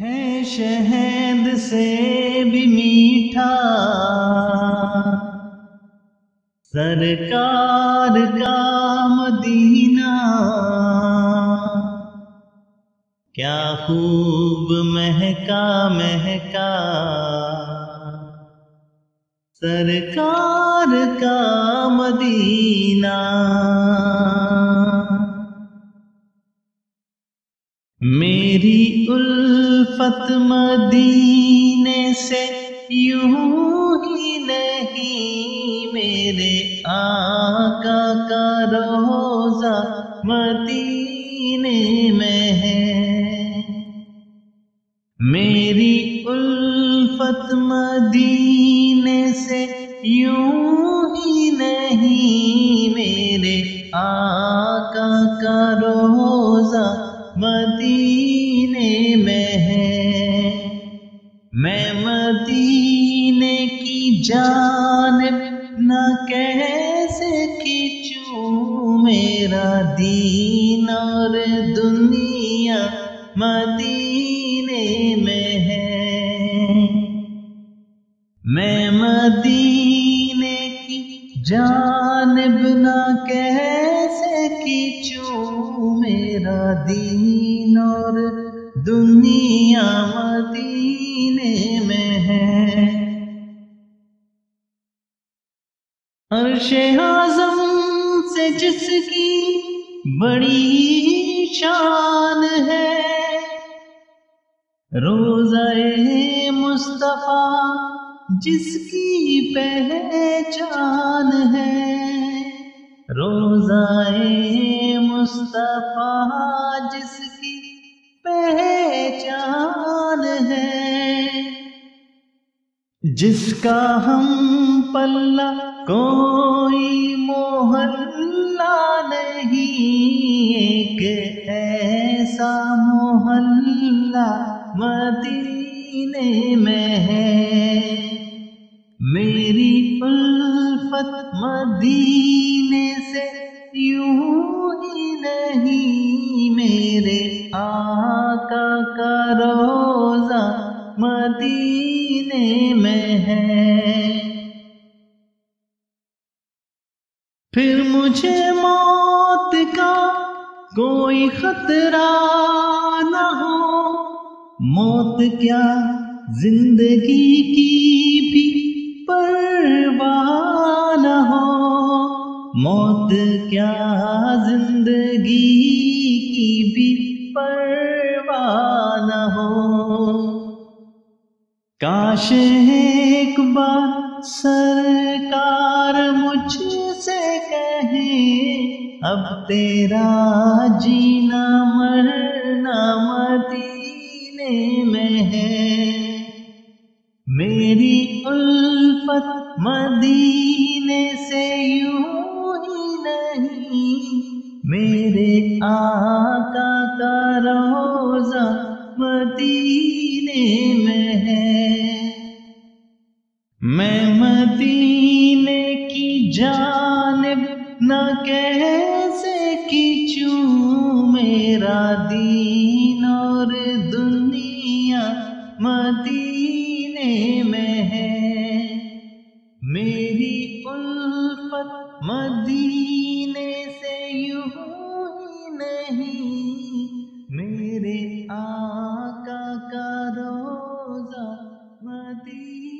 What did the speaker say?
ہے شہد سے بھی میٹھا سرکار کا مدینہ، کیا خوب مہکا مہکا سرکار کا مدینہ۔ میری الفت مدینے سے یوں ہی نہیں، میرے آقا کا روضہ مدینے میں ہے۔ میری الفت مدینے سے یوں ہی نہیں، میرے آقا کا روضہ مدینے میں ہے۔ میں مدینے کی جانب نہ کیسے کھینچوں، میرا دین اور دنیا مدینے میں ہے۔ میں مدینے کی جانب نہ کیسے کھینچوں، میرا دین اور دنیا مدینے میں ہے۔ عرش اعظم سے جس کی بڑی شان ہے، روضہ مصطفیٰ جس کی پہچان ہے، روضہ مصطفیٰ جس کی پہچان ہے، جس کا ہم پلہ کوئی محلہ نہیں، ایک ایسا محلہ مدینے میں ہے۔ میری الفت مدینے سے یوں ہی نہیں، میرے آقا کا روضہ مدینے میں ہے۔ پھر مجھے موت کا کوئی خطرہ نہ ہو، موت کیا زندگی کی بھی پرواہ نہ ہو، موت کیا زندگی کی بھی پرواہ نہ ہو۔ کاش ایک بار سرکار مجھ سے کہیں، اب تیرا جینا مرنا مدینے میں ہے۔ میری الفت مدینے سے یوں ہی نہیں، میرے آقا کا روضہ مدینے میں ہے۔ میں مدینے کی جانب نہ کیسے کھینچوں، میرا دین اور دنیا مدینے میں ہے۔ میری الفت مدینے سے یوں ہی نہیں، میرے آقا کا روضہ مدینے